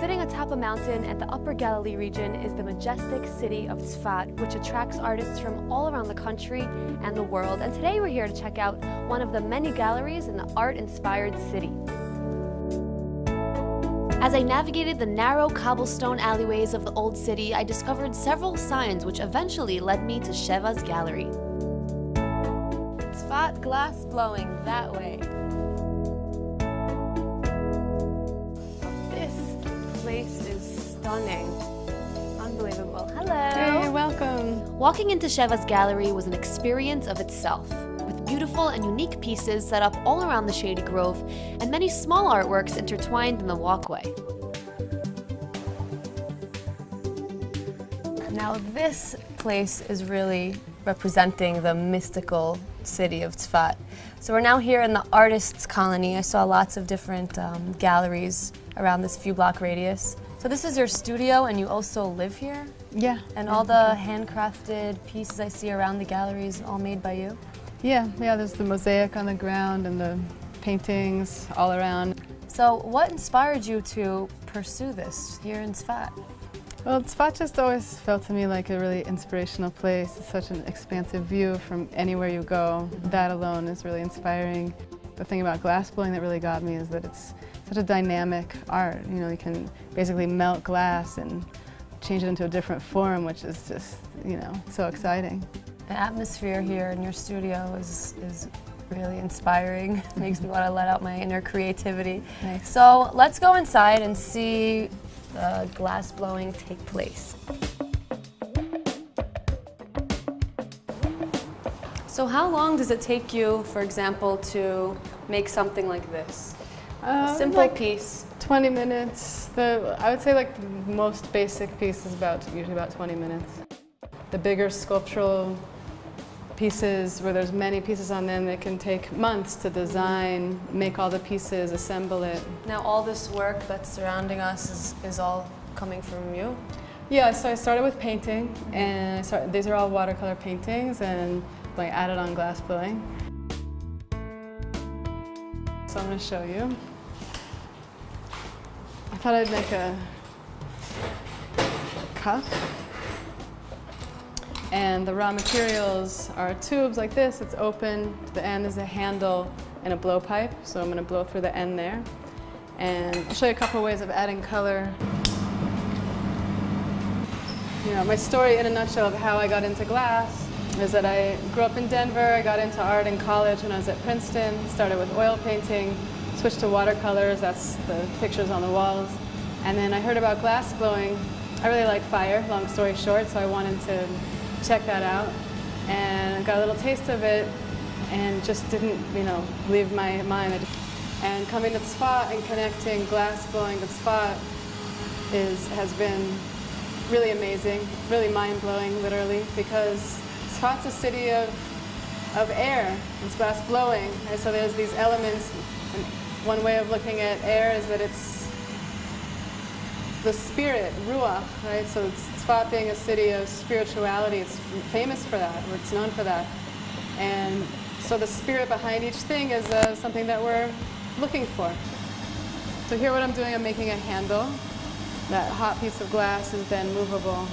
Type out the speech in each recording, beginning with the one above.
Sitting atop a mountain at the Upper Galilee region is the majestic city of Tzfat, which attracts artists from all around the country and the world. And today we're here to check out one of the many galleries in the art-inspired city. As I navigated the narrow cobblestone alleyways of the old city, I discovered several signs which eventually led me to Sheva's gallery. Tzfat glass blowing that way. This place is stunning. Unbelievable. Hello. Hey, welcome. Walking into Sheva's gallery was an experience of itself, with beautiful and unique pieces set up all around the shady grove and many small artworks intertwined in the walkway. Now this place is really representing the mystical city of Tzfat. So we're now here in the artists' colony. I saw lots of different galleries around this few block radius. So this is your studio and you also live here? Yeah. And all the handcrafted pieces I see around the galleries all made by you? Yeah, there's the mosaic on the ground and the paintings all around. So what inspired you to pursue this here in Tzfat? Well, Tzfat just always felt to me like a really inspirational place. It's such an expansive view from anywhere you go. That alone is really inspiring. The thing about glass blowing that really got me is that it's such a dynamic art. You know, you can basically melt glass and change it into a different form, which is just, you know, so exciting. The atmosphere here in your studio is really inspiring. Makes me want to let out my inner creativity. Nice. So let's go inside and see the glass blowing take place. So how long does it take you, for example, to make something like this? A simple like piece. 20 minutes. I would say like the most basic piece is usually about 20 minutes. The bigger sculptural pieces where there's many pieces on them, it can take months to design, make all the pieces, assemble it. Now all this work that's surrounding us is all coming from you? Yeah, so I started with painting, and these are all watercolor paintings, and I added on glass blowing. So I'm going to show you. I thought I'd make a cup. And the raw materials are tubes like this. It's open. To the end is a handle and a blowpipe. So I'm going to blow through the end there. And I'll show you a couple ways of adding color. You know, my story in a nutshell of how I got into glass is that I grew up in Denver. I got into art in college when I was at Princeton. Started with oil painting, switched to watercolors. That's the pictures on the walls. And then I heard about glass blowing. I really like fire, long story short, so I wanted to check that out, and got a little taste of it, and just didn't, leave my mind. And coming to Tzfat and connecting glass blowing to Tzfat has been really amazing, really mind-blowing, literally, because Tzfat's a city of air. It's glass blowing, and so there's these elements. And one way of looking at air is that it's the spirit, ruach, right? So Tzfat being a city of spirituality, it's famous for that, or it's known for that. And so the spirit behind each thing is something that we're looking for. So here what I'm doing, I'm making a handle. That hot piece of glass is then movable.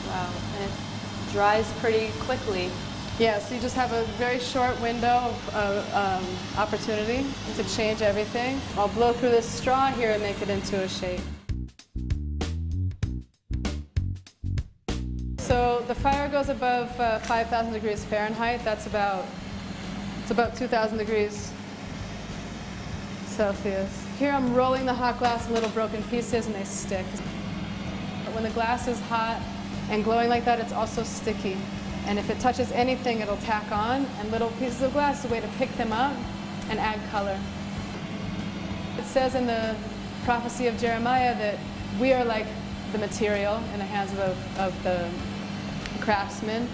Wow, and it dries pretty quickly. Yeah, so you just have a very short window of opportunity to change everything. I'll blow through this straw here and make it into a shape. So the fire goes above 5,000 degrees Fahrenheit. It's about 2,000 degrees Celsius. Here I'm rolling the hot glass in little broken pieces and they stick. When the glass is hot and glowing like that, it's also sticky. And if it touches anything, it'll tack on, and little pieces of glass is a way to pick them up and add color. It says in the prophecy of Jeremiah that we are like the material in the hands of the craftsman.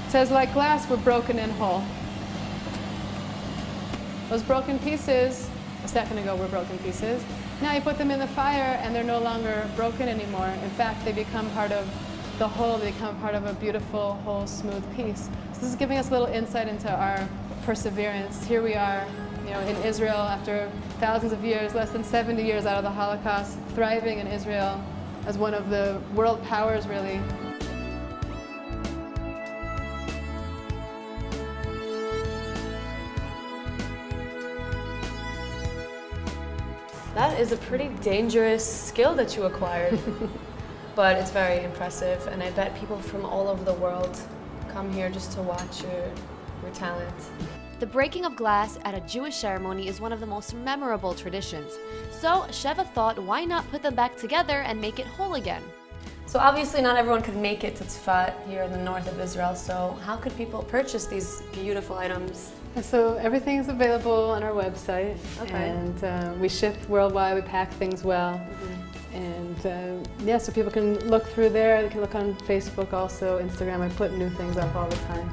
It says, like glass, we're broken and whole. Those broken pieces, a second ago were broken pieces. Now you put them in the fire and they're no longer broken anymore. In fact, they become part of the whole, they become part of a beautiful, whole, smooth piece. So this is giving us a little insight into our perseverance. Here we are You know, in Israel, after thousands of years, less than 70 years out of the Holocaust, thriving in Israel as one of the world powers, really. That is a pretty dangerous skill that you acquired, but it's very impressive, and I bet people from all over the world come here just to watch your talent. The breaking of glass at a Jewish ceremony is one of the most memorable traditions. So Sheva thought, why not put them back together and make it whole again? So obviously not everyone could make it to Tzfat here in the north of Israel, so how could people purchase these beautiful items? And so everything is available on our website, and we ship worldwide, we pack things well. And yeah, so people can look through there, they can look on Facebook also, Instagram, I put new things up all the time.